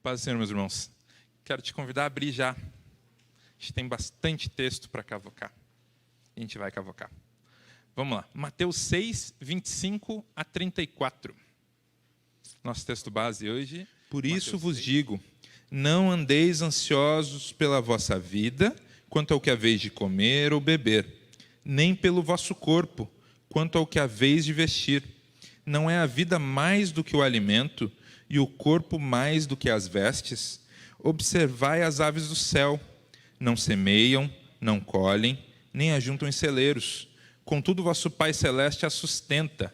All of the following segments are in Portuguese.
Paz do Senhor, meus irmãos. Quero te convidar a abrir já. A gente tem bastante texto para cavocar. E a gente vai cavocar. Vamos lá. Mateus 6, 25 a 34. Nosso texto base hoje. Por isso Mateus vos 6. digo, não andeis ansiosos pela vossa vida, quanto ao que haveis de comer ou beber, nem pelo vosso corpo, quanto ao que haveis de vestir. Não é a vida mais do que o alimento, e o corpo mais do que as vestes? Observai as aves do céu, não semeiam, não colhem, nem ajuntam em celeiros, contudo vosso Pai Celeste as sustenta.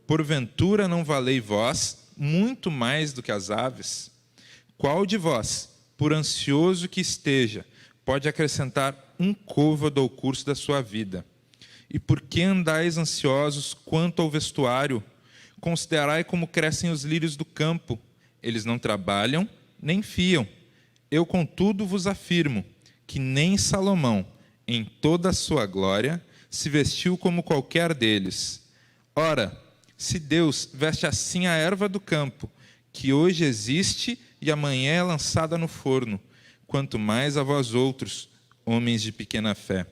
Porventura não valei vós muito mais do que as aves? Qual de vós, por ansioso que esteja, pode acrescentar um côvado ao curso da sua vida? E por que andais ansiosos quanto ao vestuário? Considerai como crescem os lírios do campo. Eles não trabalham, nem fiam. Eu, contudo, vos afirmo que nem Salomão, em toda a sua glória, se vestiu como qualquer deles. Ora, se Deus veste assim a erva do campo, que hoje existe e amanhã é lançada no forno, quanto mais a vós outros, homens de pequena fé.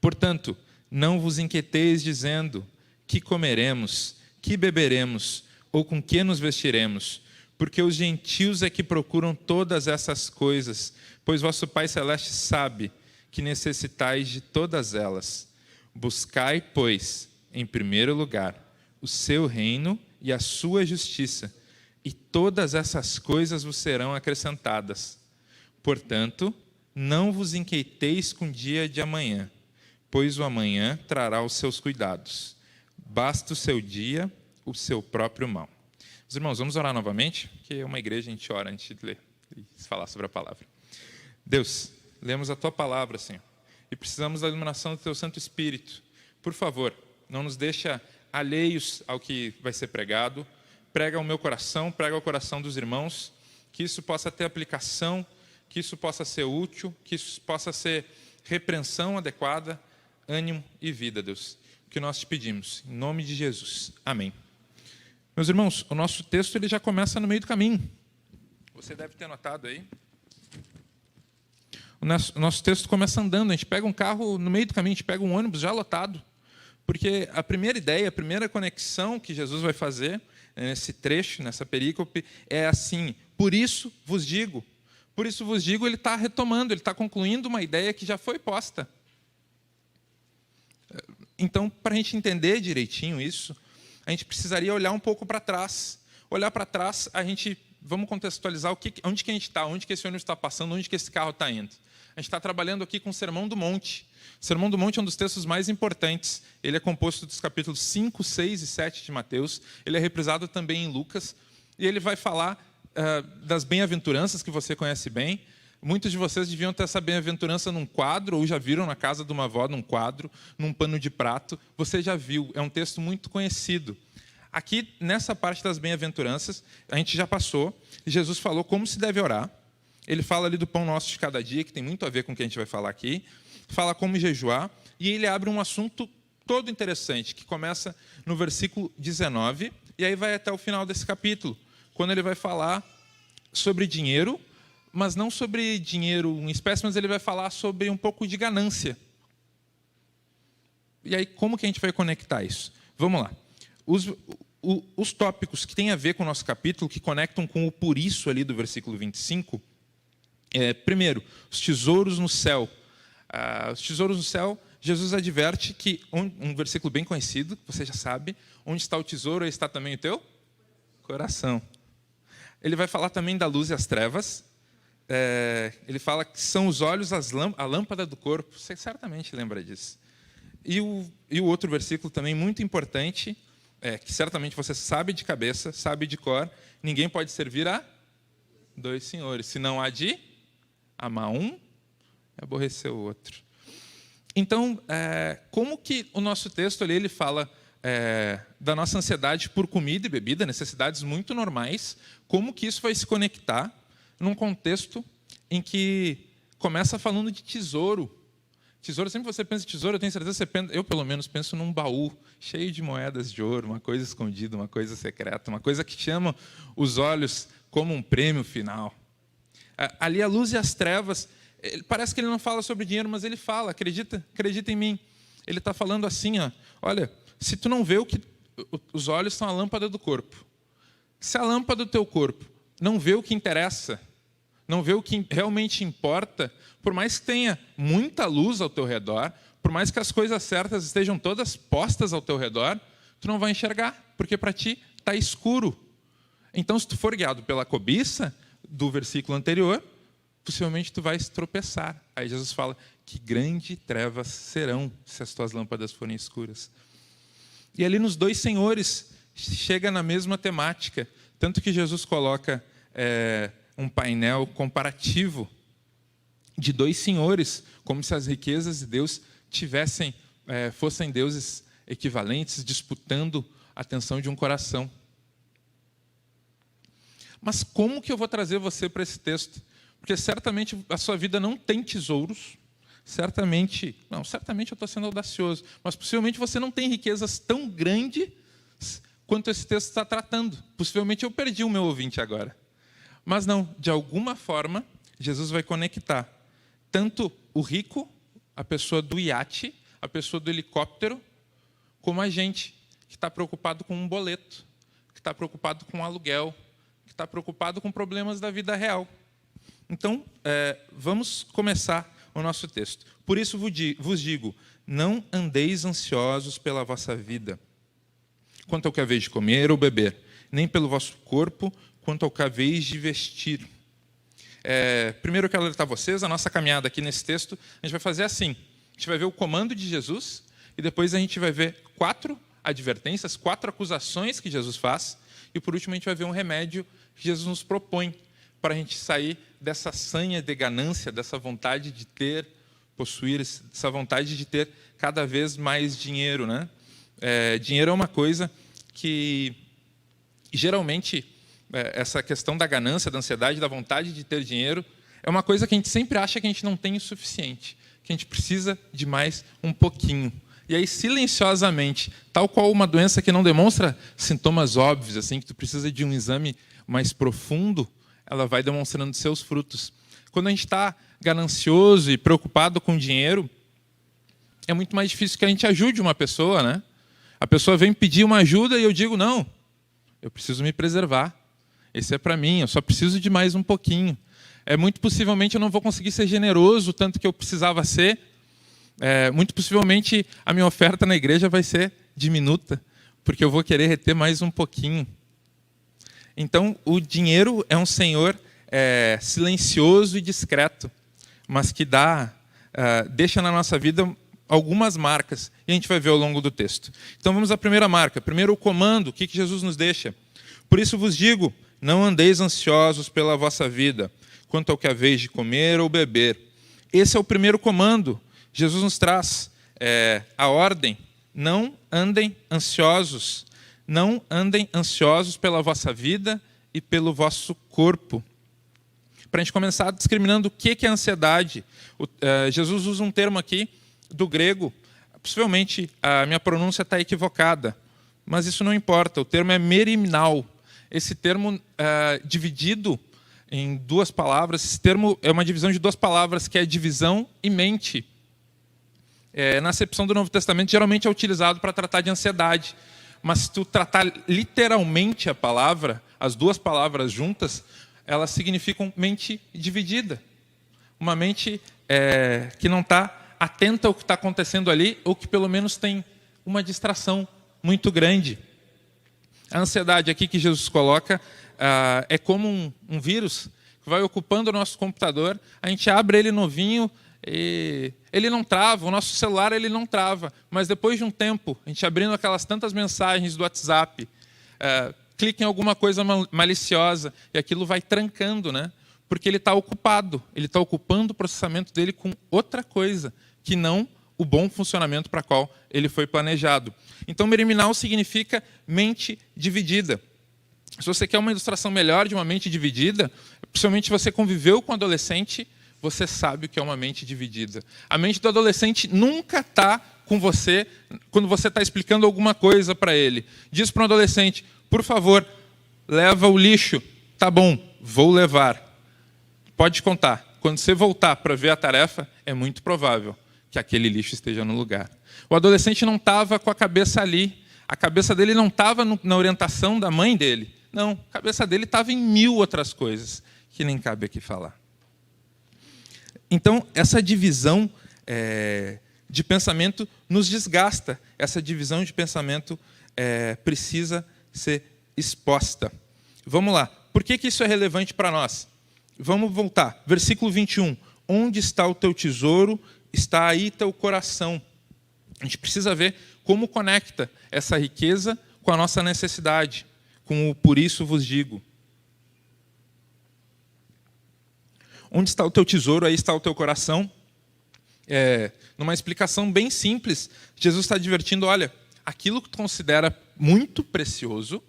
Portanto, não vos inquieteis dizendo: que comeremos, que beberemos, ou com que nos vestiremos? Porque os gentios é que procuram todas essas coisas, pois vosso Pai Celeste sabe que necessitais de todas elas. Buscai, pois, em primeiro lugar, o seu reino e a sua justiça, e todas essas coisas vos serão acrescentadas. Portanto, não vos inquieteis com o dia de amanhã, pois o amanhã trará os seus cuidados. Basta o seu dia, o seu próprio mal. Os irmãos, vamos orar novamente, porque é uma igreja, a gente ora antes de ler e falar sobre a palavra. Deus, lemos a Tua palavra, Senhor, e precisamos da iluminação do Teu Santo Espírito. Por favor, não nos deixa alheios ao que vai ser pregado. Prega ao meu coração, prega ao coração dos irmãos, que isso possa ter aplicação, que isso possa ser útil, que isso possa ser repreensão adequada, ânimo e vida, Deus. O que nós te pedimos, em nome de Jesus. Amém. Meus irmãos, o nosso texto ele já começa no meio do caminho. Você deve ter notado aí. O nosso texto começa andando, a gente pega um carro no meio do caminho, a gente pega um ônibus já lotado. Porque a primeira ideia, a primeira conexão que Jesus vai fazer nesse trecho, nessa perícope, é assim: por isso vos digo. Por isso vos digo, ele está retomando, ele está concluindo uma ideia que já foi posta. Então, para a gente entender direitinho isso, a gente precisaria olhar um pouco para trás. Olhar para trás, vamos contextualizar onde que a gente está, onde que esse ônibus está passando, onde que esse carro está indo. A gente está trabalhando aqui com o Sermão do Monte. O Sermão do Monte é um dos textos mais importantes. Ele é composto dos capítulos 5, 6 e 7 de Mateus. Ele é reprisado também em Lucas. E ele vai falar das bem-aventuranças, que você conhece bem. Muitos de vocês deviam ter essa bem-aventurança num quadro, ou já viram na casa de uma avó, num quadro, num pano de prato. Você já viu, é um texto muito conhecido. Aqui, nessa parte das bem-aventuranças, a gente já passou. Jesus falou como se deve orar. Ele fala ali do pão nosso de cada dia, que tem muito a ver com o que a gente vai falar aqui. Fala como jejuar. E ele abre um assunto todo interessante, que começa no versículo 19, e aí vai até o final desse capítulo, quando ele vai falar sobre dinheiro, mas não sobre dinheiro em espécie, mas ele vai falar sobre um pouco de ganância. E aí, como que a gente vai conectar isso? Vamos lá. Os tópicos que têm a ver com o nosso capítulo, que conectam com o por isso ali do versículo 25, primeiro, os tesouros no céu. Os tesouros no céu, Jesus adverte que, um versículo bem conhecido, você já sabe, onde está o tesouro, aí está também o teu coração. Ele vai falar também da luz e as trevas. Ele fala que são os olhos a lâmpada do corpo. Você certamente lembra disso. E o outro versículo também muito importante, que certamente você sabe de cabeça, sabe de cor: ninguém pode servir a dois senhores, senão há de amar um e aborrecer o outro. Então, como que o nosso texto ali, ele fala da nossa ansiedade por comida e bebida, necessidades muito normais, como que isso vai se conectar num contexto em que começa falando de tesouro. Tesouro, sempre que você pensa em tesouro, eu tenho certeza que eu pelo menos penso num baú cheio de moedas de ouro, uma coisa escondida, uma coisa secreta, uma coisa que chama os olhos como um prêmio final. Ali a luz e as trevas, parece que ele não fala sobre dinheiro, mas ele fala, acredita em mim. Ele está falando assim, olha, se tu não vê o que... Os olhos são a lâmpada do corpo. Se a lâmpada do teu corpo não vê o que interessa, não vê o que realmente importa, por mais que tenha muita luz ao teu redor, por mais que as coisas certas estejam todas postas ao teu redor, tu não vai enxergar, porque para ti está escuro. Então, se tu for guiado pela cobiça do versículo anterior, possivelmente tu vais tropeçar. Aí Jesus fala que grandes trevas serão se as tuas lâmpadas forem escuras. E ali nos dois senhores chega na mesma temática, tanto que Jesus coloca um painel comparativo de dois senhores, como se as riquezas de Deus fossem deuses equivalentes, disputando a atenção de um coração. Mas como que eu vou trazer você para esse texto? Porque certamente a sua vida não tem tesouros, certamente eu estou sendo audacioso, mas possivelmente você não tem riquezas tão grandes quanto esse texto está tratando. Possivelmente eu perdi o meu ouvinte agora. Mas não, de alguma forma, Jesus vai conectar tanto o rico, a pessoa do iate, a pessoa do helicóptero, como a gente que está preocupado com um boleto, que está preocupado com um aluguel, que está preocupado com problemas da vida real. Então, vamos começar o nosso texto. Por isso vos digo, não andeis ansiosos pela vossa vida, quanto ao que haveis de comer ou beber, nem pelo vosso corpo, quanto ao que haveis de vestir. Primeiro eu quero alertar vocês, a nossa caminhada aqui nesse texto, a gente vai fazer assim. A gente vai ver o comando de Jesus e depois a gente vai ver 4 advertências, 4 acusações que Jesus faz e por último a gente vai ver um remédio que Jesus nos propõe para a gente sair dessa sanha de ganância, dessa vontade de ter, possuir, essa vontade de ter cada vez mais dinheiro, né? Dinheiro é uma coisa que geralmente essa questão da ganância, da ansiedade, da vontade de ter dinheiro é uma coisa que a gente sempre acha que a gente não tem o suficiente, que a gente precisa de mais um pouquinho. E aí, silenciosamente, tal qual uma doença que não demonstra sintomas óbvios, assim, que tu precisa de um exame mais profundo, ela vai demonstrando seus frutos. Quando a gente está ganancioso e preocupado com dinheiro, é muito mais difícil que a gente ajude uma pessoa, né? A pessoa vem pedir uma ajuda e eu digo, não, eu preciso me preservar. Esse é para mim, eu só preciso de mais um pouquinho. Muito possivelmente eu não vou conseguir ser generoso tanto que eu precisava ser. Muito possivelmente a minha oferta na igreja vai ser diminuta, porque eu vou querer reter mais um pouquinho. Então, o dinheiro é um senhor silencioso e discreto, mas que deixa na nossa vida algumas marcas, e a gente vai ver ao longo do texto. Então, vamos à primeira marca. Primeiro, o comando, o que Jesus nos deixa. Por isso vos digo, não andeis ansiosos pela vossa vida, quanto ao que haveis de comer ou beber. Esse é o primeiro comando. Jesus nos traz a ordem, não andem ansiosos. Não andem ansiosos pela vossa vida e pelo vosso corpo. Para a gente começar discriminando o que é ansiedade, Jesus usa um termo aqui do grego, possivelmente a minha pronúncia está equivocada, mas isso não importa, o termo é merimnao. Esse termo dividido em 2 palavras, esse termo é uma divisão de 2 palavras, que é divisão e mente. Na acepção do Novo Testamento, geralmente é utilizado para tratar de ansiedade. Mas se tu tratar literalmente a palavra, as 2 palavras juntas, elas significam mente dividida. Uma mente que não está atenta ao que está acontecendo ali, ou que pelo menos tem uma distração muito grande. A ansiedade aqui que Jesus coloca é como um vírus que vai ocupando o nosso computador, a gente abre ele novinho, e ele não trava, o nosso celular ele não trava, mas depois de um tempo, a gente abrindo aquelas tantas mensagens do WhatsApp, clica em alguma coisa maliciosa e aquilo vai trancando, né? Porque ele está ocupado, ele está ocupando o processamento dele com outra coisa, que não o bom funcionamento para qual ele foi planejado. Então, merimnao significa mente dividida. Se você quer uma ilustração melhor de uma mente dividida, principalmente se você conviveu com um adolescente, você sabe o que é uma mente dividida. A mente do adolescente nunca está com você quando você está explicando alguma coisa para ele. Diz para um adolescente, por favor, leva o lixo. tá bom, vou levar. Pode contar. Quando você voltar para ver a tarefa, é muito provável que aquele lixo esteja no lugar. O adolescente não estava com a cabeça ali. A cabeça dele não estava na orientação da mãe dele. Não, a cabeça dele estava em 1000 outras coisas, que nem cabe aqui falar. Então, essa divisão de pensamento nos desgasta. Essa divisão de pensamento precisa ser exposta. Vamos lá. Por que isso é relevante para nós? Vamos voltar. Versículo 21. Onde está o teu tesouro, está aí teu coração. A gente precisa ver como conecta essa riqueza com a nossa necessidade, com o por isso vos digo. Onde está o teu tesouro, aí está o teu coração. Numa explicação bem simples, Jesus está advertindo, olha, aquilo que tu considera muito precioso,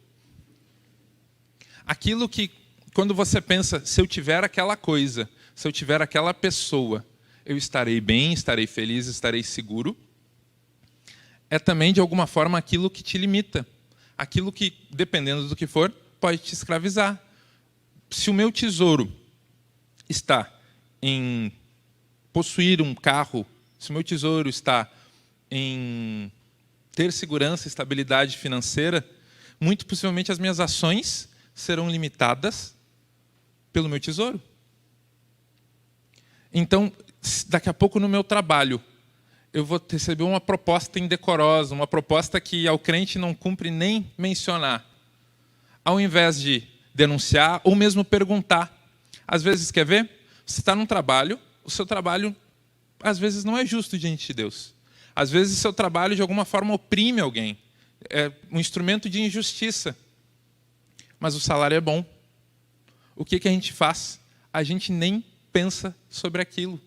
aquilo que, quando você pensa, se eu tiver aquela coisa, se eu tiver aquela pessoa, eu estarei bem, estarei feliz, estarei seguro, é também, de alguma forma, aquilo que te limita. Aquilo que, dependendo do que for, pode te escravizar. Se o meu tesouro está em possuir um carro, se o meu tesouro está em ter segurança, estabilidade financeira, muito possivelmente as minhas ações serão limitadas pelo meu tesouro. Então, daqui a pouco no meu trabalho, eu vou receber uma proposta indecorosa, uma proposta que ao crente não cumpre nem mencionar. Ao invés de denunciar ou mesmo perguntar. Às vezes, quer ver? Você está num trabalho, o seu trabalho às vezes não é justo diante de Deus. Às vezes o seu trabalho de alguma forma oprime alguém. É um instrumento de injustiça. Mas o salário é bom. O que a gente faz? A gente nem pensa sobre aquilo.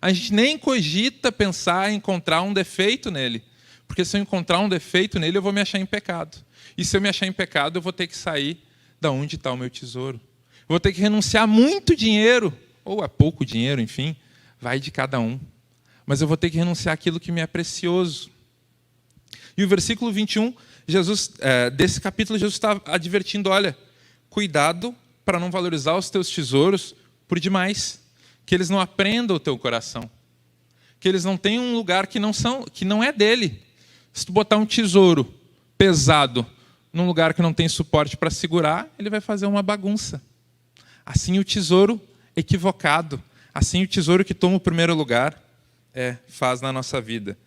A gente nem cogita pensar em encontrar um defeito nele. Porque se eu encontrar um defeito nele, eu vou me achar em pecado. E se eu me achar em pecado, eu vou ter que sair da onde está o meu tesouro. Eu vou ter que renunciar a muito dinheiro, ou a pouco dinheiro, enfim, vai de cada um. Mas eu vou ter que renunciar àquilo que me é precioso. E o versículo 21, desse capítulo, Jesus está advertindo, olha, cuidado para não valorizar os teus tesouros por demais. Que eles não aprendam o teu coração. Que eles não tenham um lugar que não é dele. Se tu botar um tesouro pesado num lugar que não tem suporte para segurar, ele vai fazer uma bagunça. Assim o tesouro equivocado, assim o tesouro que toma o primeiro lugar, faz na nossa vida.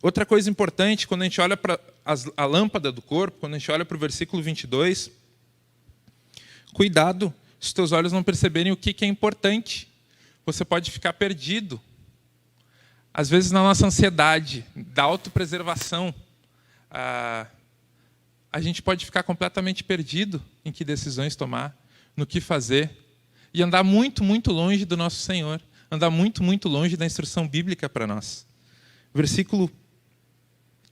Outra coisa importante, quando a gente olha para a lâmpada do corpo, quando a gente olha para o versículo 22, cuidado se os teus olhos não perceberem o que é importante. Você pode ficar perdido. Às vezes, na nossa ansiedade, da autopreservação, a gente pode ficar completamente perdido em que decisões tomar, no que fazer, e andar muito, muito longe do nosso Senhor, andar muito, muito longe da instrução bíblica para nós. Versículo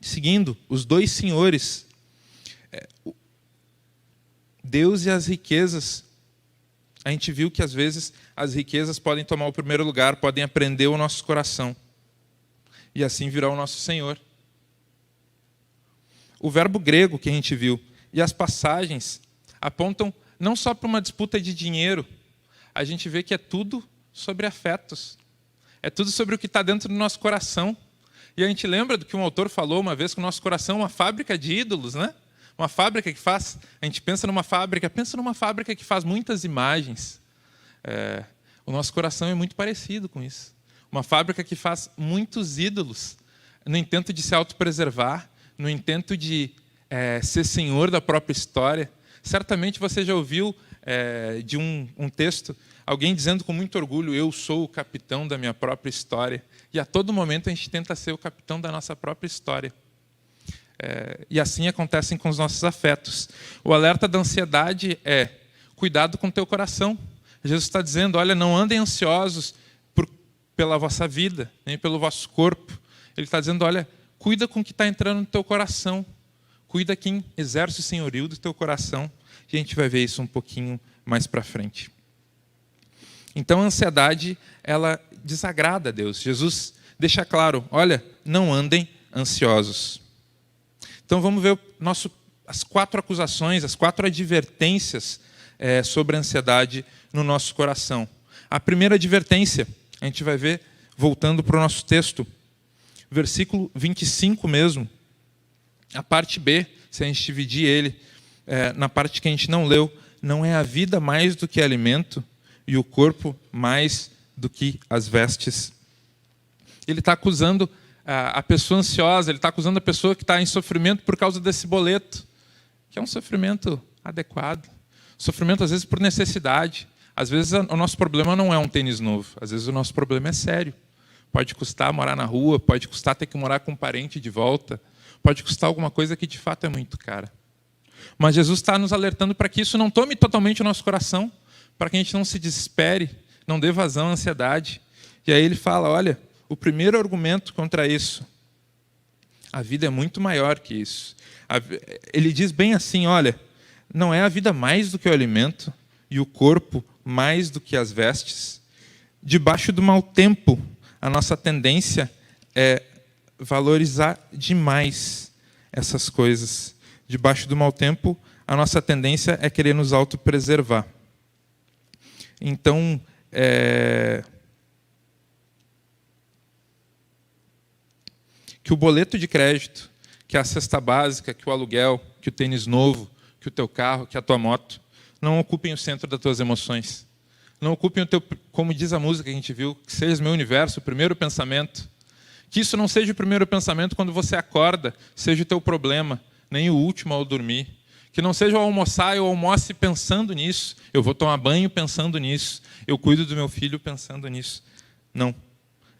seguindo, os dois senhores, Deus e as riquezas. A gente viu que, às vezes, as riquezas podem tomar o primeiro lugar, podem aprender o nosso coração. E assim virá o nosso Senhor. O verbo grego que a gente viu e as passagens apontam não só para uma disputa de dinheiro. A gente vê que é tudo sobre afetos. É tudo sobre o que está dentro do nosso coração. E a gente lembra do que um autor falou uma vez, que o nosso coração é uma fábrica de ídolos, né? Uma fábrica que faz... A gente pensa numa fábrica que faz muitas imagens. O nosso coração é muito parecido com isso. Uma fábrica que faz muitos ídolos, no intento de se autopreservar, no intento de ser senhor da própria história. Certamente você já ouviu de um texto, alguém dizendo com muito orgulho, eu sou o capitão da minha própria história. E a todo momento a gente tenta ser o capitão da nossa própria história. E assim acontecem com os nossos afetos. O alerta da ansiedade é, cuidado com o teu coração. Jesus está dizendo, olha, não andem ansiosos pela vossa vida, nem pelo vosso corpo. Ele está dizendo, olha, cuida com o que está entrando no teu coração. Cuida quem exerce o senhorio do teu coração. E a gente vai ver isso um pouquinho mais para frente. Então, a ansiedade, ela desagrada a Deus. Jesus deixa claro, olha, não andem ansiosos. Então, vamos ver as 4 acusações, as 4 advertências sobre a ansiedade no nosso coração. A primeira advertência, a gente vai ver, voltando para o nosso texto, versículo 25 mesmo, a parte B, se a gente dividir ele na parte que a gente não leu, não é a vida mais do que alimento e o corpo mais do que as vestes. Ele está acusando a pessoa ansiosa, ele está acusando a pessoa que está em sofrimento por causa desse boleto, que é um sofrimento adequado. Sofrimento, às vezes, por necessidade. Às vezes, o nosso problema não é um tênis novo. Às vezes, o nosso problema é sério. Pode custar morar na rua, pode custar ter que morar com um parente de volta, pode custar alguma coisa que, de fato, é muito cara. Mas Jesus está nos alertando para que isso não tome totalmente o nosso coração, para que a gente não se desespere, não dê vazão à ansiedade. E aí ele fala, olha, o primeiro argumento contra isso, a vida é muito maior que isso. Ele diz bem assim, olha, não é a vida mais do que o alimento e o corpo mais do que as vestes? Debaixo do mau tempo, a nossa tendência é valorizar demais essas coisas. Debaixo do mau tempo, a nossa tendência é querer nos autopreservar. Então, que o boleto de crédito, que a cesta básica, que o aluguel, que o tênis novo, que o teu carro, que a tua moto, não ocupem o centro das tuas emoções. Não ocupem o teu, como diz a música que a gente viu, que seja meu universo, o primeiro pensamento. Que isso não seja o primeiro pensamento quando você acorda, seja o teu problema, nem o último ao dormir. Que não seja ao almoçar, eu almoce pensando nisso, eu vou tomar banho pensando nisso, eu cuido do meu filho pensando nisso. Não.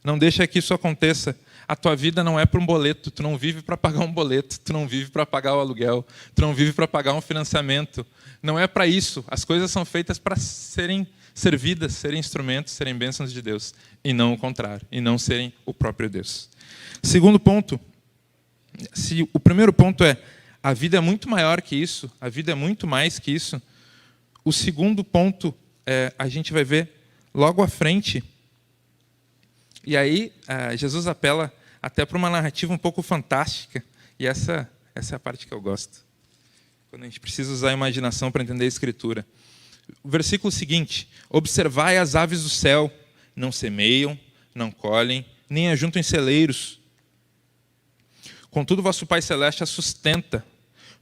Não deixa que isso aconteça. A tua vida não é para um boleto, tu não vive para pagar um boleto, tu não vive para pagar o aluguel, tu não vive para pagar um financiamento. Não é para isso. As coisas são feitas para serem servidas, serem instrumentos, serem bênçãos de Deus, e não o contrário, e não serem o próprio Deus. Segundo ponto, se o primeiro ponto é a vida é muito maior que isso, a vida é muito mais que isso, o segundo ponto a gente vai ver logo à frente. E aí, Jesus apela até para uma narrativa um pouco fantástica. E essa é a parte que eu gosto. Quando a gente precisa usar a imaginação para entender a Escritura. O versículo seguinte. Observai as aves do céu. Não semeiam, não colhem, nem ajuntam em celeiros. Contudo, vosso Pai Celeste as sustenta.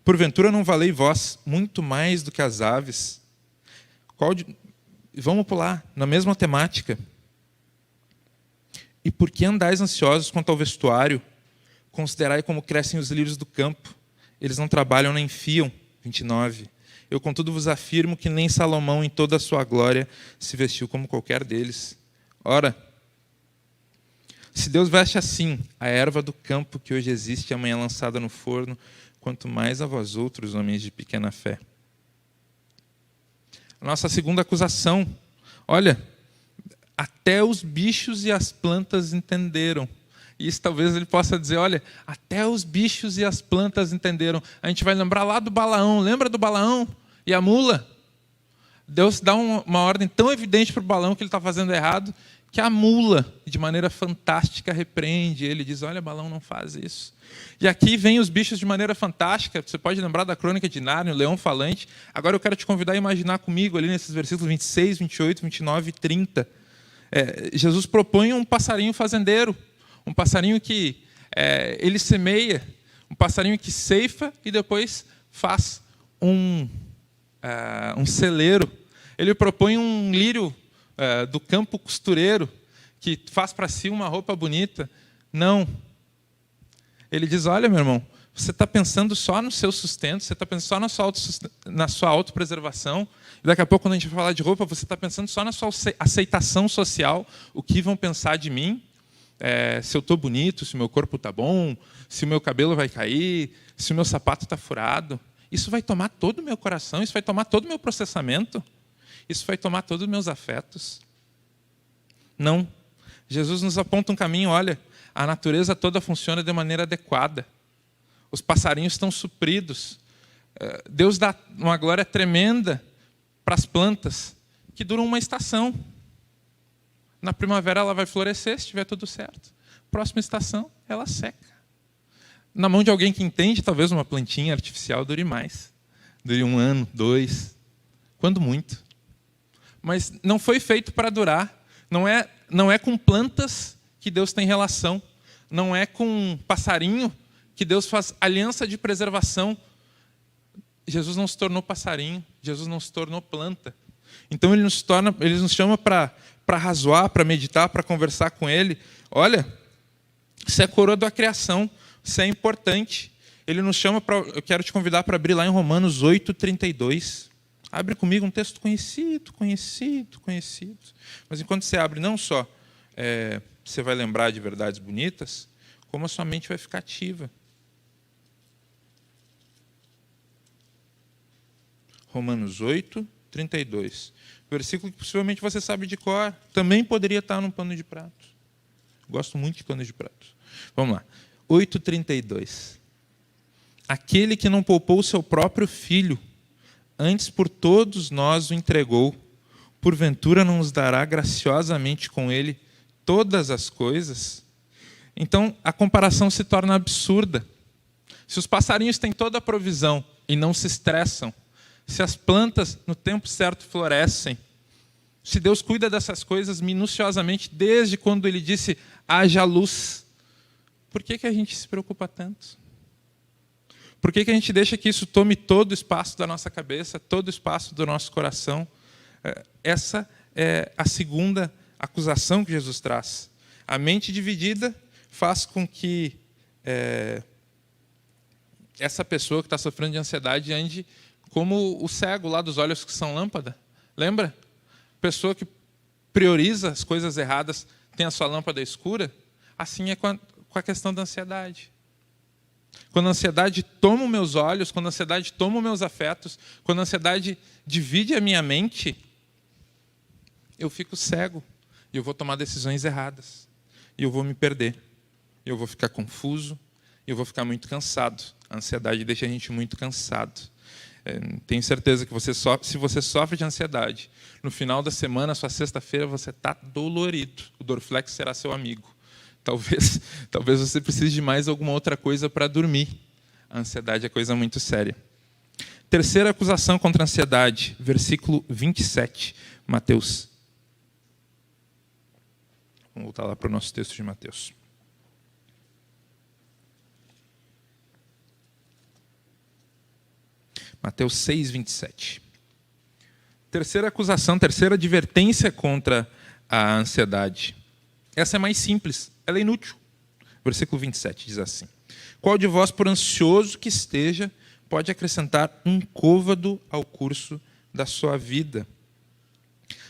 Porventura não valei vós muito mais do que as aves? Vamos pular, na mesma temática. E por que andais ansiosos quanto ao vestuário? Considerai como crescem os lírios do campo. Eles não trabalham nem fiam. 29. Eu, contudo, vos afirmo que nem Salomão, em toda a sua glória, se vestiu como qualquer deles. Ora, se Deus veste assim a erva do campo que hoje existe e amanhã lançada no forno, quanto mais a vós outros, homens de pequena fé. A nossa segunda acusação. Olha, até os bichos e as plantas entenderam. E isso talvez ele possa dizer, olha, até os bichos e as plantas entenderam. A gente vai lembrar lá do Balaão. Lembra do Balaão e a mula? Deus dá uma ordem tão evidente para o Balaão que ele está fazendo errado, que a mula, de maneira fantástica, repreende ele. Diz, olha, Balaão, não faz isso. E aqui vem os bichos de maneira fantástica. Você pode lembrar da crônica de Nárnia, o leão falante. Agora eu quero te convidar a imaginar comigo ali nesses versículos 26, 28, 29 e 30. Jesus propõe um passarinho fazendeiro, um passarinho que ele semeia, um passarinho que ceifa e depois faz um celeiro. Ele propõe um lírio do campo costureiro, que faz para si uma roupa bonita. Não. Ele diz, olha, meu irmão, você está pensando só no seu sustento, você está pensando só na sua autopreservação. E daqui a pouco, quando a gente vai falar de roupa, você está pensando só na sua aceitação social, o que vão pensar de mim, se eu estou bonito, se o meu corpo está bom, se o meu cabelo vai cair, se o meu sapato está furado. Isso vai tomar todo o meu coração, isso vai tomar todo o meu processamento, isso vai tomar todos os meus afetos. Não. Jesus nos aponta um caminho, olha, a natureza toda funciona de maneira adequada. Os passarinhos estão supridos. Deus dá uma glória tremenda para as plantas, que duram uma estação. Na primavera ela vai florescer, se estiver tudo certo. Próxima estação, ela seca. Na mão de alguém que entende, talvez uma plantinha artificial dure mais. Dure 1 ano, 2. quando muito. Mas não foi feito para durar. Não é com plantas que Deus tem relação. Não é com passarinho que Deus faz aliança de preservação. Jesus não se tornou passarinho. Jesus não se tornou planta. Então ele nos chama para razoar, para meditar, para conversar com Ele. Olha, isso é a coroa da criação. Isso é importante. Ele nos chama para... Eu quero te convidar para abrir lá em Romanos 8:32. Abre comigo um texto conhecido. Mas enquanto você abre, não só você vai lembrar de verdades bonitas, como a sua mente vai ficar ativa. Romanos 8:32. Versículo que possivelmente você sabe de cor. Também poderia estar num pano de prato. Gosto muito de pano de prato. Vamos lá. 8:32. Aquele que não poupou o seu próprio filho, antes por todos nós o entregou, porventura não nos dará graciosamente com ele todas as coisas? Então, a comparação se torna absurda. Se os passarinhos têm toda a provisão e não se estressam, se as plantas no tempo certo florescem, se Deus cuida dessas coisas minuciosamente desde quando Ele disse, haja luz, por que a gente se preocupa tanto? Por que a gente deixa que isso tome todo o espaço da nossa cabeça, todo o espaço do nosso coração? Essa é a segunda acusação que Jesus traz. A mente dividida faz com que essa pessoa que está sofrendo de ansiedade ande como o cego lá dos olhos que são lâmpada. Lembra? Pessoa que prioriza as coisas erradas tem a sua lâmpada escura. Assim é com a questão da ansiedade. Quando a ansiedade toma os meus olhos, quando a ansiedade toma os meus afetos, quando a ansiedade divide a minha mente, eu fico cego e eu vou tomar decisões erradas. E eu vou me perder. Eu vou ficar confuso e eu vou ficar muito cansado. A ansiedade deixa a gente muito cansado. Tenho certeza que se você sofre de ansiedade, no final da semana, sua sexta-feira, você está dolorido. O Dorflex será seu amigo. Talvez você precise de mais alguma outra coisa para dormir. A ansiedade é coisa muito séria. Terceira acusação contra a ansiedade, versículo 27, Mateus. Vamos voltar lá para o nosso texto de Mateus. Mateus 6, 27. Terceira acusação, terceira advertência contra a ansiedade. Essa é mais simples, ela é inútil. Versículo 27 diz assim: qual de vós, por ansioso que esteja, pode acrescentar um côvado ao curso da sua vida?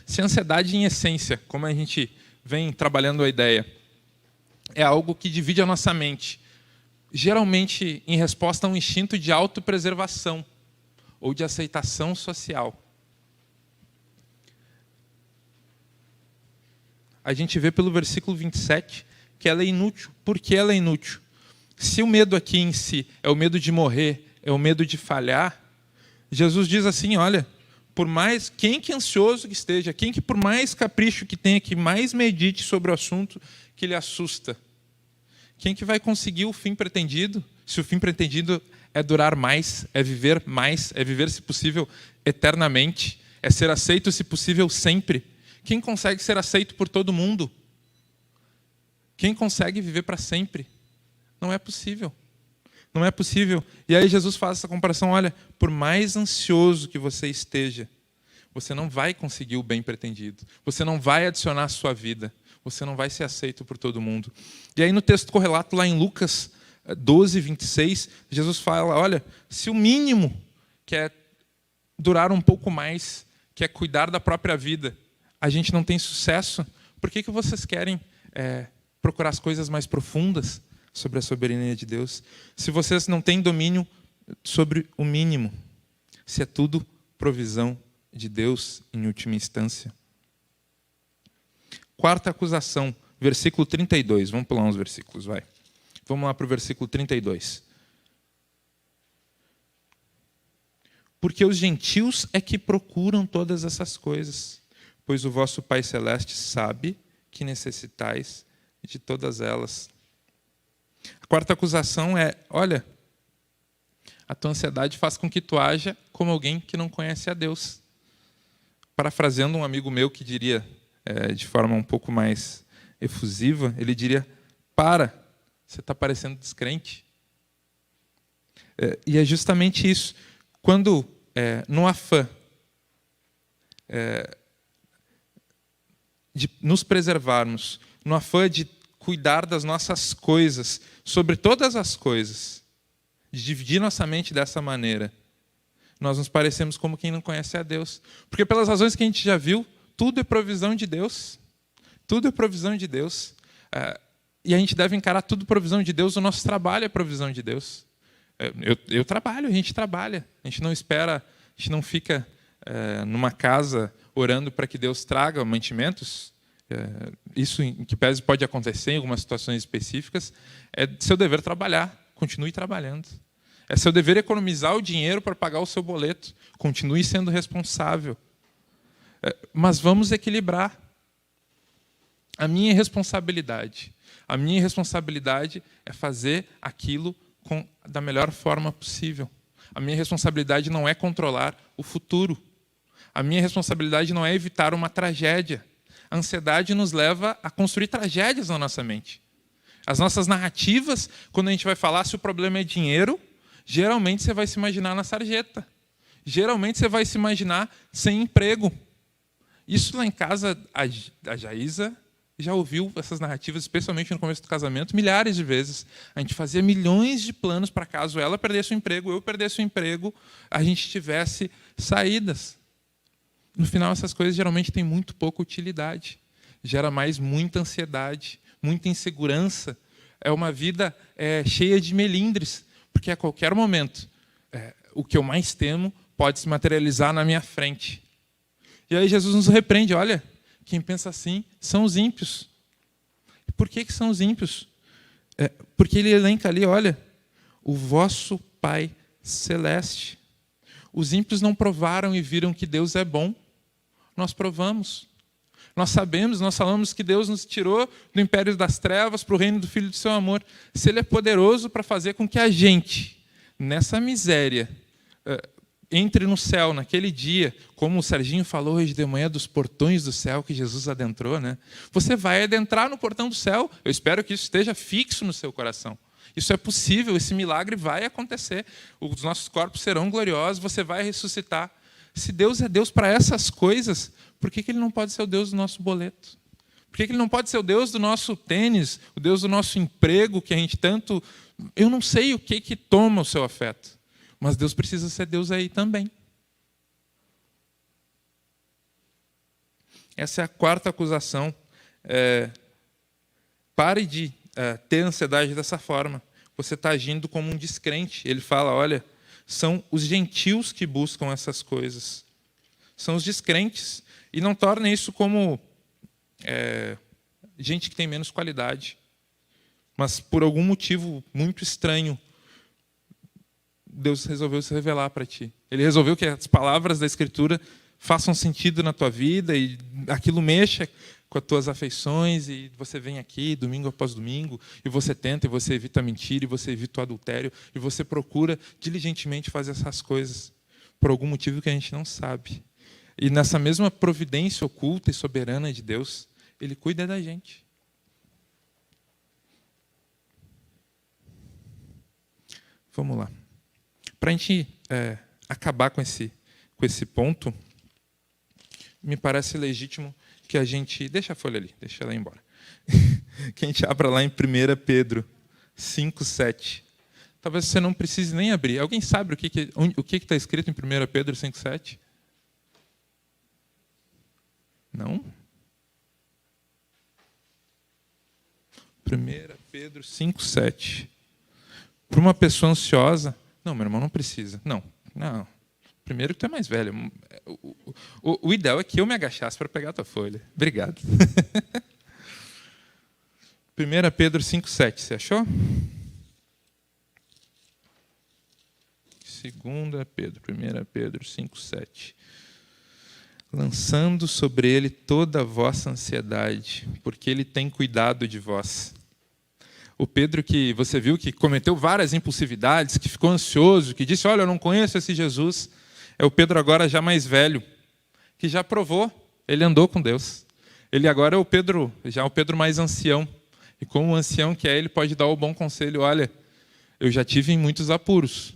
Se a ansiedade, em essência, como a gente vem trabalhando a ideia, é algo que divide a nossa mente, geralmente em resposta a um instinto de autopreservação ou de aceitação social. A gente vê pelo versículo 27 que ela é inútil. Por que ela é inútil? Se o medo aqui em si é o medo de morrer, é o medo de falhar, Jesus diz assim, olha, por mais, quem que ansioso que esteja, quem que por mais capricho que tenha, que mais medite sobre o assunto que lhe assusta, quem que vai conseguir o fim pretendido? Se o fim pretendido é durar mais, é viver, se possível, eternamente, é ser aceito, se possível, sempre. Quem consegue ser aceito por todo mundo? Quem consegue viver para sempre? Não é possível. Não é possível. E aí Jesus faz essa comparação, olha, por mais ansioso que você esteja, você não vai conseguir o bem pretendido. Você não vai adicionar à sua vida. Você não vai ser aceito por todo mundo. E aí no texto correlato lá em Lucas 12, 26, Jesus fala, olha, se o mínimo que é durar um pouco mais, que é cuidar da própria vida, a gente não tem sucesso, por que vocês querem procurar as coisas mais profundas sobre a soberania de Deus? Se vocês não têm domínio sobre o mínimo, se é tudo provisão de Deus em última instância. Quarta acusação, versículo 32. Vamos pular uns versículos, vai. Vamos lá para o versículo 32. Porque os gentios é que procuram todas essas coisas, pois o vosso Pai Celeste sabe que necessitais de todas elas. A quarta acusação é, olha, a tua ansiedade faz com que tu haja como alguém que não conhece a Deus. parafraseando um amigo meu que diria, de forma um pouco mais efusiva, ele diria: para, você está parecendo descrente. E é justamente isso. Quando, no afã de nos preservarmos, no afã de cuidar das nossas coisas, sobre todas as coisas, de dividir nossa mente dessa maneira, nós nos parecemos como quem não conhece a Deus. Porque pelas razões que a gente já viu, tudo é provisão de Deus. Tudo é provisão de Deus. E a gente deve encarar tudo provisão de Deus. O nosso trabalho é provisão de Deus. Eu trabalho, a gente trabalha. A gente não espera, a gente não fica numa casa orando para que Deus traga mantimentos. Isso, em que pese, pode acontecer em algumas situações específicas. É seu dever trabalhar. Continue trabalhando. É seu dever economizar o dinheiro para pagar o seu boleto. Continue sendo responsável. Mas vamos equilibrar. A minha responsabilidade é fazer aquilo da melhor forma possível. A minha responsabilidade não é controlar o futuro. A minha responsabilidade não é evitar uma tragédia. A ansiedade nos leva a construir tragédias na nossa mente. As nossas narrativas, quando a gente vai falar se o problema é dinheiro, geralmente você vai se imaginar na sarjeta. Geralmente você vai se imaginar sem emprego. Isso lá em casa, a Jaísa já ouviu essas narrativas, especialmente no começo do casamento, milhares de vezes. A gente fazia milhões de planos para caso ela perdesse o emprego, eu perdesse o emprego, a gente tivesse saídas. No final, essas coisas geralmente têm muito pouca utilidade. Gera mais muita ansiedade, muita insegurança. É uma vida cheia de melindres, porque a qualquer momento o que eu mais temo pode se materializar na minha frente. E aí Jesus nos repreende: olha, quem pensa assim são os ímpios. E por que são os ímpios? Porque ele elenca ali, olha, o vosso Pai Celeste. Os ímpios não provaram e viram que Deus é bom. Nós provamos. Nós sabemos, nós falamos que Deus nos tirou do império das trevas para o reino do Filho do seu amor. Se Ele é poderoso para fazer com que a gente, nessa miséria, entre no céu naquele dia, como o Serginho falou hoje de manhã, dos portões do céu que Jesus adentrou, né? Você vai adentrar no portão do céu. Eu espero que isso esteja fixo no seu coração. Isso é possível, esse milagre vai acontecer. Os nossos corpos serão gloriosos, você vai ressuscitar. Se Deus é Deus para essas coisas, por que Ele não pode ser o Deus do nosso boleto? Por que Ele não pode ser o Deus do nosso tênis, o Deus do nosso emprego, que a gente tanto... Eu não sei o que toma o seu afeto, mas Deus precisa ser Deus aí também. Essa é a quarta acusação. Pare de ter ansiedade dessa forma. Você está agindo como um descrente. Ele fala, olha, são os gentios que buscam essas coisas. São os descrentes. E não torna isso como gente que tem menos qualidade. Mas, por algum motivo muito estranho, Deus resolveu se revelar para ti. Ele resolveu que as palavras da Escritura façam sentido na tua vida e aquilo mexa com as tuas afeições, e você vem aqui domingo após domingo, e você tenta, e você evita a mentira, e você evita o adultério, e você procura diligentemente fazer essas coisas por algum motivo que a gente não sabe. E nessa mesma providência oculta e soberana de Deus, Ele cuida da gente. Vamos lá. Para a gente acabar com esse ponto, me parece legítimo que a gente... Deixa a folha ali, deixa ela ir embora. Que a gente abra lá em 1 Pedro 5,7. Talvez você não precise nem abrir. Alguém sabe o que está escrito em 1 Pedro 5,7? Não? 1 Pedro 5,7. Para uma pessoa ansiosa... Não, meu irmão, não precisa. Não. Primeiro que tu é mais velho. O ideal é que eu me agachasse para pegar a tua folha. Obrigado. 1 Pedro 5,7. Você achou? 2 Pedro. 1 Pedro 5,7. Lançando sobre ele toda a vossa ansiedade, porque ele tem cuidado de vós. O Pedro que você viu que cometeu várias impulsividades, que ficou ansioso, que disse, olha, eu não conheço esse Jesus, é o Pedro agora já mais velho, que já provou, ele andou com Deus. Ele agora é o Pedro, já é o Pedro mais ancião. E como ancião que é, ele pode dar o bom conselho: olha, eu já tive em muitos apuros.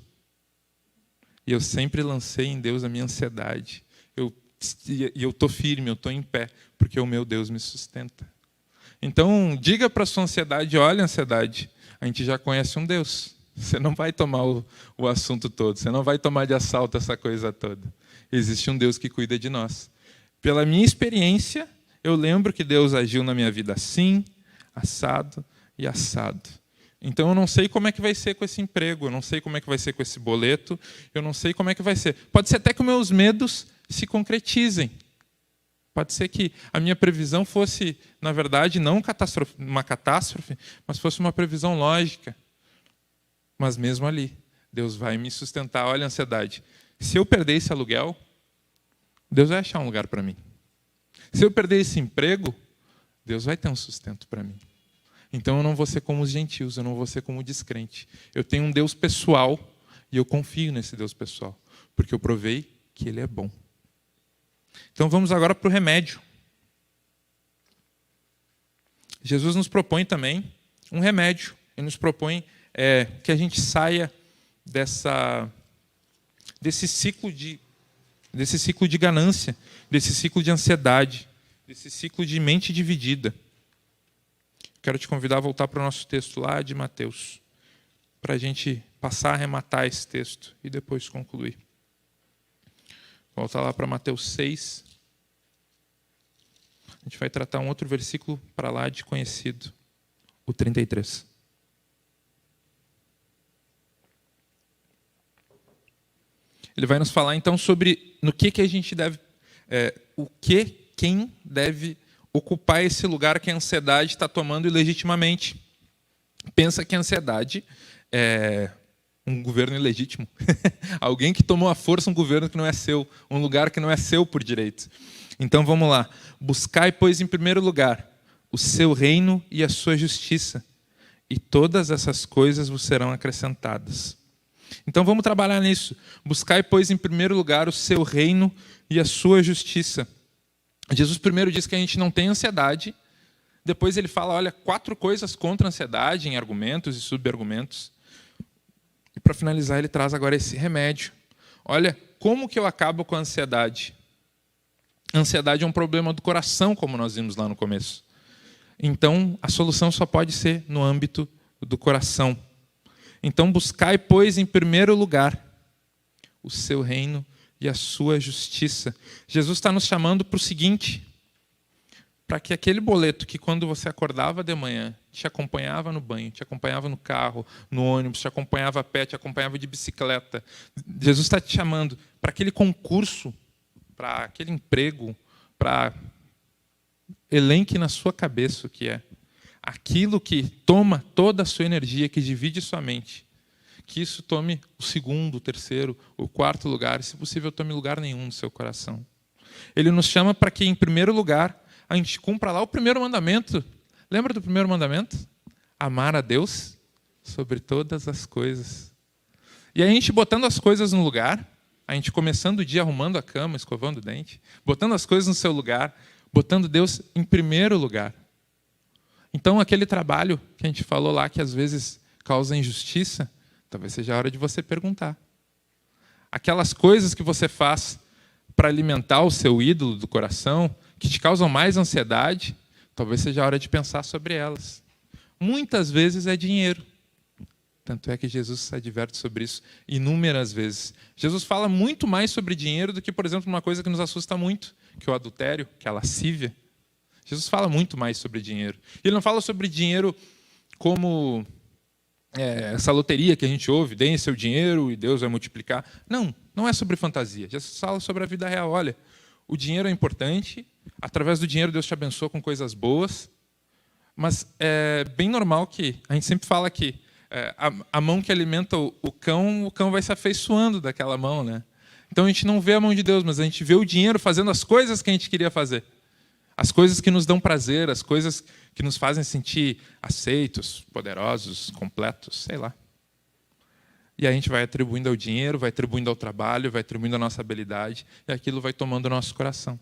E eu sempre lancei em Deus a minha ansiedade. E eu estou firme, eu estou em pé, porque o meu Deus me sustenta. Então, diga para a sua ansiedade: olha, ansiedade, a gente já conhece um Deus. Você não vai tomar o assunto todo, você não vai tomar de assalto essa coisa toda. Existe um Deus que cuida de nós. Pela minha experiência, eu lembro que Deus agiu na minha vida assim, assado e assado. Então, eu não sei como é que vai ser com esse emprego, eu não sei como é que vai ser com esse boleto, eu não sei como é que vai ser. Pode ser até que os meus medos se concretizem. Pode ser que a minha previsão fosse, na verdade, não uma catástrofe, mas fosse uma previsão lógica. Mas mesmo ali, Deus vai me sustentar. Olha a ansiedade. Se eu perder esse aluguel, Deus vai achar um lugar para mim. Se eu perder esse emprego, Deus vai ter um sustento para mim. Então eu não vou ser como os gentios, eu não vou ser como o descrente. Eu tenho um Deus pessoal e eu confio nesse Deus pessoal, porque eu provei que Ele é bom. Então vamos agora para o remédio. Jesus nos propõe também um remédio. Ele nos propõe que a gente saia desse ciclo de ganância, desse ciclo de ansiedade, desse ciclo de mente dividida. Quero te convidar a voltar para o nosso texto lá de Mateus, para a gente passar a arrematar esse texto e depois concluir. Volta lá para Mateus 6. A gente vai tratar um outro versículo para lá de conhecido, o 33. Ele vai nos falar então sobre no que a gente deve, quem deve ocupar esse lugar que a ansiedade está tomando ilegitimamente. Pensa que a ansiedade é um governo ilegítimo. Alguém que tomou à força um governo que não é seu, um lugar que não é seu por direito. Então vamos lá. Buscai, pois, em primeiro lugar o seu reino e a sua justiça, e todas essas coisas vos serão acrescentadas. Então vamos trabalhar nisso. Buscai, pois, em primeiro lugar o seu reino e a sua justiça. Jesus primeiro diz que a gente não tem ansiedade. Depois ele fala, olha, 4 coisas contra a ansiedade, em argumentos e subargumentos. E para finalizar, ele traz agora esse remédio. Olha, como que eu acabo com a ansiedade? A ansiedade é um problema do coração, como nós vimos lá no começo. Então, a solução só pode ser no âmbito do coração. Então, buscai, pois, em primeiro lugar o seu reino e a sua justiça. Jesus está nos chamando para o seguinte, para que aquele boleto que quando você acordava de manhã, te acompanhava no banho, te acompanhava no carro, no ônibus, te acompanhava a pé, te acompanhava de bicicleta. Jesus está te chamando para aquele concurso, para aquele emprego, para elenque na sua cabeça o que é. Aquilo que toma toda a sua energia, que divide sua mente. Que isso tome o 2º, o 3º, o 4º lugar, e se possível tome lugar nenhum no seu coração. Ele nos chama para que, em primeiro lugar, a gente cumpra lá o primeiro mandamento. Lembra do primeiro mandamento? Amar a Deus sobre todas as coisas. E a gente botando as coisas no lugar, a gente começando o dia arrumando a cama, escovando o dente, botando as coisas no seu lugar, botando Deus em primeiro lugar. Então, aquele trabalho que a gente falou lá, que às vezes causa injustiça, talvez seja a hora de você perguntar. Aquelas coisas que você faz para alimentar o seu ídolo do coração, que te causam mais ansiedade, talvez seja a hora de pensar sobre elas. Muitas vezes é dinheiro. Tanto é que Jesus adverte sobre isso inúmeras vezes. Jesus fala muito mais sobre dinheiro do que, por exemplo, uma coisa que nos assusta muito, que é o adultério, que é a lascívia. Jesus fala muito mais sobre dinheiro. Ele não fala sobre dinheiro como essa loteria que a gente ouve, deem seu dinheiro e Deus vai multiplicar. Não, não é sobre fantasia. Jesus fala sobre a vida real. Olha, o dinheiro é importante, através do dinheiro Deus te abençoa com coisas boas, mas é bem normal que, a gente sempre fala que a mão que alimenta o cão vai se afeiçoando daquela mão, né? Então a gente não vê a mão de Deus, mas a gente vê o dinheiro fazendo as coisas que a gente queria fazer. As coisas que nos dão prazer, as coisas que nos fazem sentir aceitos, poderosos, completos, sei lá. E aí a gente vai atribuindo ao dinheiro, vai atribuindo ao trabalho, vai atribuindo à nossa habilidade, e aquilo vai tomando o nosso coração.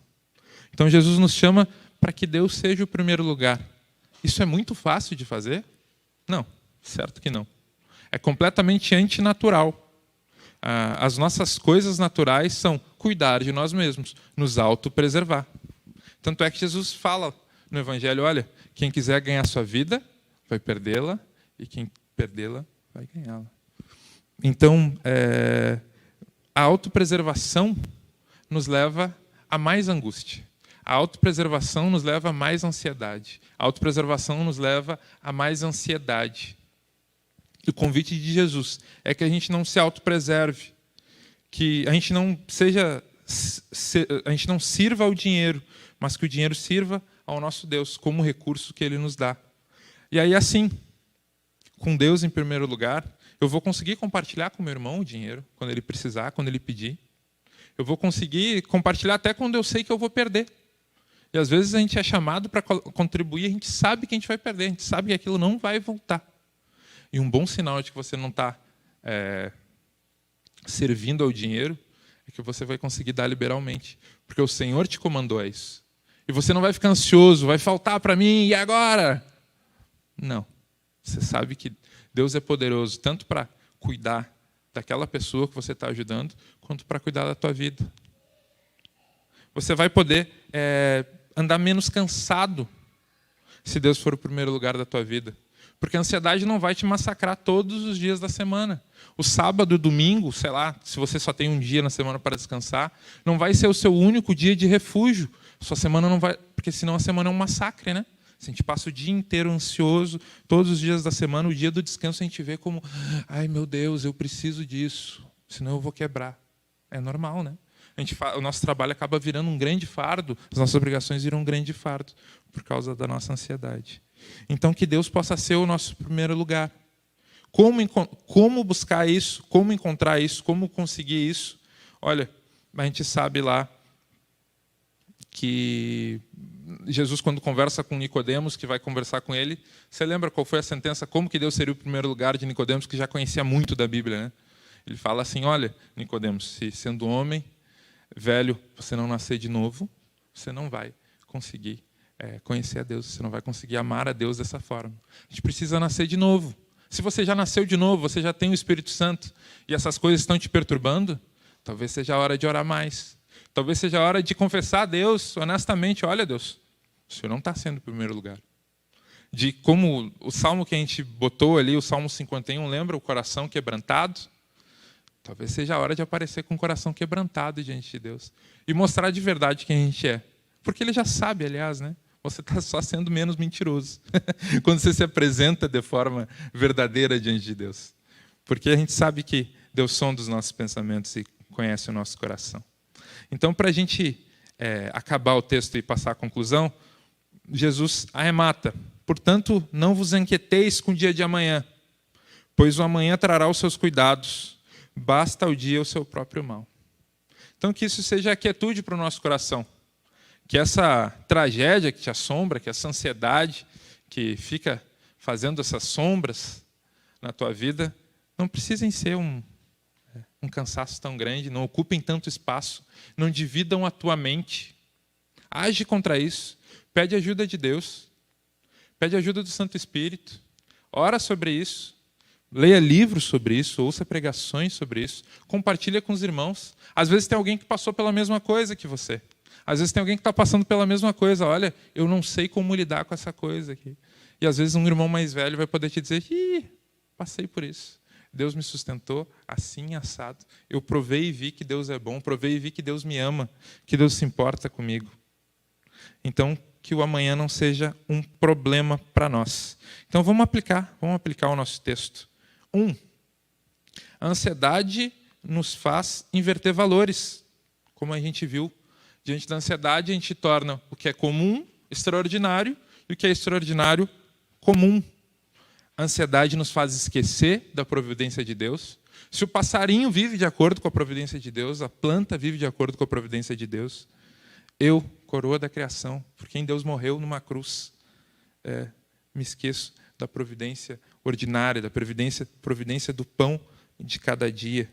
Então Jesus nos chama para que Deus seja o primeiro lugar. Isso é muito fácil de fazer? Não, certo que não. É completamente antinatural. As nossas coisas naturais são cuidar de nós mesmos, nos autopreservar. Tanto é que Jesus fala no Evangelho, olha, quem quiser ganhar sua vida, vai perdê-la, e quem perdê-la, vai ganhá-la. Então, a autopreservação nos leva a mais angústia. A autopreservação nos leva a mais ansiedade. A autopreservação nos leva a mais ansiedade. E o convite de Jesus é que a gente não se autopreserve, que a gente não sirva ao dinheiro, mas que o dinheiro sirva ao nosso Deus como recurso que Ele nos dá. E aí, assim, com Deus em primeiro lugar, eu vou conseguir compartilhar com meu irmão o dinheiro, quando ele precisar, quando ele pedir. Eu vou conseguir compartilhar até quando eu sei que eu vou perder. E às vezes a gente é chamado para contribuir, a gente sabe que a gente vai perder, a gente sabe que aquilo não vai voltar. E um bom sinal de que você não está servindo ao dinheiro é que você vai conseguir dar liberalmente. Porque o Senhor te comandou a isso. E você não vai ficar ansioso, vai faltar para mim, e agora? Não. Você sabe que Deus é poderoso tanto para cuidar daquela pessoa que você está ajudando, quanto para cuidar da tua vida. Você vai poder andar menos cansado se Deus for o primeiro lugar da tua vida. Porque a ansiedade não vai te massacrar todos os dias da semana. O sábado, domingo, sei lá, se você só tem um dia na semana para descansar, não vai ser o seu único dia de refúgio. Sua semana não vai, porque senão a semana é um massacre, né? Se a gente passa o dia inteiro ansioso, todos os dias da semana, o dia do descanso a gente vê como, ai meu Deus, eu preciso disso, senão eu vou quebrar. É normal, né? O nosso trabalho acaba virando um grande fardo, as nossas obrigações viram um grande fardo por causa da nossa ansiedade. Então, que Deus possa ser o nosso primeiro lugar. Como buscar isso? Como encontrar isso? Como conseguir isso? Olha, a gente sabe lá que Jesus, quando conversa com Nicodemos, que vai conversar com ele, você lembra qual foi a sentença? Como que Deus seria o primeiro lugar de Nicodemos, que já conhecia muito da Bíblia, né? Ele fala assim, olha, Nicodemos, se sendo homem, velho, você não nascer de novo, você não vai conseguir conhecer a Deus, você não vai conseguir amar a Deus dessa forma. A gente precisa nascer de novo. Se você já nasceu de novo, você já tem o Espírito Santo, e essas coisas estão te perturbando, talvez seja a hora de orar mais. Talvez seja a hora de confessar a Deus, honestamente, olha Deus, o Senhor não está sendo o primeiro lugar. De como o salmo que a gente botou ali, o Salmo 51, lembra? O coração quebrantado. Talvez seja a hora de aparecer com o coração quebrantado diante de Deus. E mostrar de verdade quem a gente é. Porque Ele já sabe, aliás, né? Você está só sendo menos mentiroso. Quando você se apresenta de forma verdadeira diante de Deus. Porque a gente sabe que Deus sonda os nossos pensamentos e conhece o nosso coração. Então, para a gente acabar o texto e passar à conclusão, Jesus arremata. Portanto, não vos inquieteis com o dia de amanhã, pois o amanhã trará os seus cuidados. Basta ao dia o seu próprio mal. Então, que isso seja a quietude para o nosso coração. Que essa tragédia que te assombra, que essa ansiedade que fica fazendo essas sombras na tua vida, não precisem ser um cansaço tão grande, não ocupem tanto espaço, não dividam a tua mente. Age contra isso, pede ajuda de Deus, pede ajuda do Santo Espírito, ora sobre isso, leia livros sobre isso, ouça pregações sobre isso, compartilha com os irmãos. Às vezes tem alguém que passou pela mesma coisa que você. Às vezes tem alguém que está passando pela mesma coisa. Olha, eu não sei como lidar com essa coisa aqui. E às vezes um irmão mais velho vai poder te dizer, passei por isso. Deus me sustentou assim, assado. Eu provei e vi que Deus é bom, provei e vi que Deus me ama, que Deus se importa comigo. Então, que o amanhã não seja um problema para nós. Então, vamos aplicar o nosso texto. 1. A ansiedade nos faz inverter valores, como a gente viu. Diante da ansiedade, a gente torna o que é comum extraordinário e o que é extraordinário comum. A ansiedade nos faz esquecer da providência de Deus. Se o passarinho vive de acordo com a providência de Deus, a planta vive de acordo com a providência de Deus, eu, coroa da criação, por quem Deus morreu numa cruz, me esqueço da providência ordinária, da providência do pão de cada dia.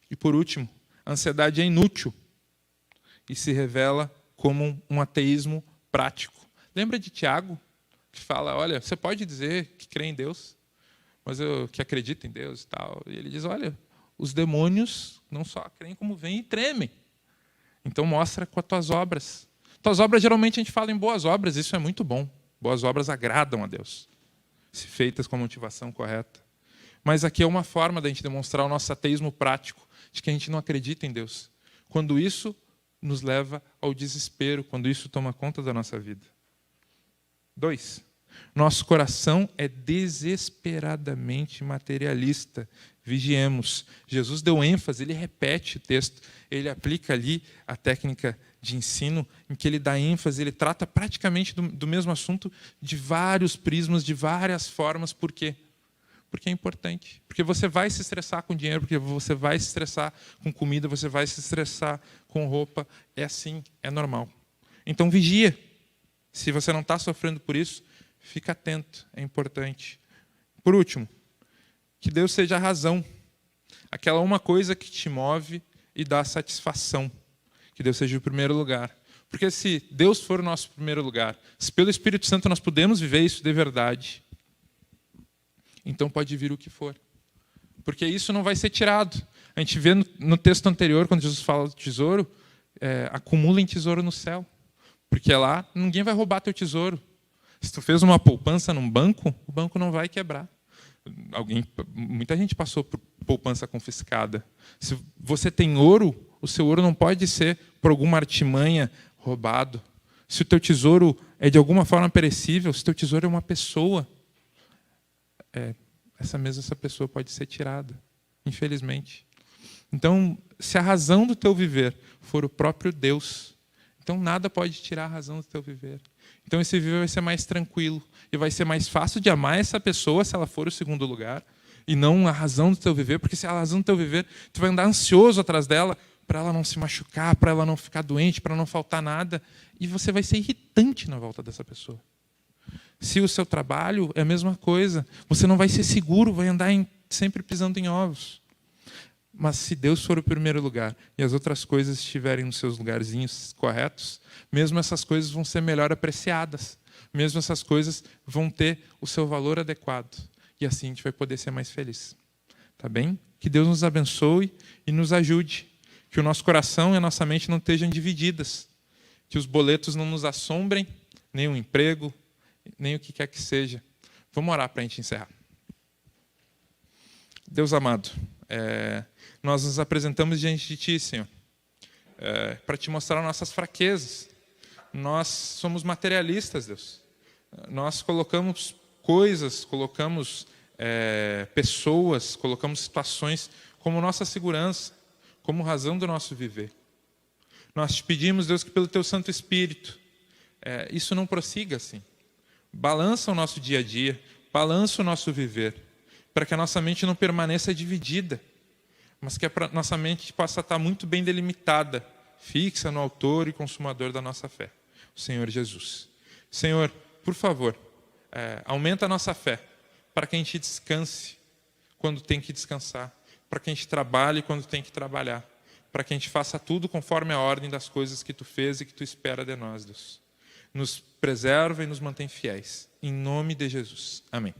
E por último, a ansiedade é inútil e se revela como um ateísmo prático. Lembra de Tiago, que fala, olha, você pode dizer que crê em Deus, mas que acredita em Deus e tal. E ele diz, olha, os demônios não só creem como veem e tremem. Então mostra com as tuas obras. Tuas obras, geralmente a gente fala em boas obras, isso é muito bom. Boas obras agradam a Deus, se feitas com a motivação correta. Mas aqui é uma forma da gente demonstrar o nosso ateísmo prático, de que a gente não acredita em Deus. Quando isso nos leva ao desespero, quando isso toma conta da nossa vida. 2. Nosso coração é desesperadamente materialista. Vigiemos. Jesus deu ênfase, ele repete o texto, ele aplica ali a técnica de ensino, em que ele dá ênfase, ele trata praticamente do mesmo assunto de vários prismas, de várias formas. Por quê? Porque é importante. Porque você vai se estressar com dinheiro, porque você vai se estressar com comida, você vai se estressar com roupa. É assim, é normal. Então vigia. Se você não está sofrendo por isso, fica atento, é importante. Por último, que Deus seja a razão. Aquela uma coisa que te move e dá satisfação. Que Deus seja o primeiro lugar. Porque se Deus for o nosso primeiro lugar, se pelo Espírito Santo nós podemos viver isso de verdade, então pode vir o que for. Porque isso não vai ser tirado. A gente vê no texto anterior, quando Jesus fala do tesouro, acumulem tesouro no céu. Porque lá ninguém vai roubar teu tesouro. Se tu fez uma poupança num banco, o banco não vai quebrar. Muita gente passou por poupança confiscada. Se você tem ouro, o seu ouro não pode ser por alguma artimanha roubado. Se o teu tesouro é de alguma forma perecível, se o teu tesouro é uma pessoa, essa pessoa pode ser tirada, infelizmente. Então, se a razão do teu viver for o próprio Deus, então nada pode tirar a razão do teu viver. Então esse viver vai ser mais tranquilo e vai ser mais fácil de amar essa pessoa se ela for o segundo lugar e não a razão do teu viver, porque se é a razão do teu viver, tu vai andar ansioso atrás dela para ela não se machucar, para ela não ficar doente, para não faltar nada, e você vai ser irritante na volta dessa pessoa. Se o seu trabalho é a mesma coisa, você não vai ser seguro, vai andar sempre pisando em ovos. Mas se Deus for o primeiro lugar e as outras coisas estiverem nos seus lugarzinhos corretos, mesmo essas coisas vão ser melhor apreciadas. Mesmo essas coisas vão ter o seu valor adequado. E assim a gente vai poder ser mais feliz. Tá bem? Que Deus nos abençoe e nos ajude. Que o nosso coração e a nossa mente não estejam divididas. Que os boletos não nos assombrem, nem o emprego, nem o que quer que seja. Vamos orar para a gente encerrar. Deus amado, nós nos apresentamos diante de Ti, Senhor, para Te mostrar nossas fraquezas. Nós somos materialistas, Deus. Nós colocamos coisas, colocamos pessoas, colocamos situações como nossa segurança, como razão do nosso viver. Nós Te pedimos, Deus, que pelo Teu Santo Espírito, isso não prossiga assim. Balança o nosso dia a dia, balança o nosso viver, para que a nossa mente não permaneça dividida, mas que a nossa mente possa estar muito bem delimitada, fixa no autor e consumador da nossa fé, o Senhor Jesus. Senhor, por favor, aumenta a nossa fé, para que a gente descanse quando tem que descansar, para que a gente trabalhe quando tem que trabalhar, para que a gente faça tudo conforme a ordem das coisas que Tu fez e que Tu espera de nós, Deus. Nos preserva e nos mantém fiéis. Em nome de Jesus. Amém.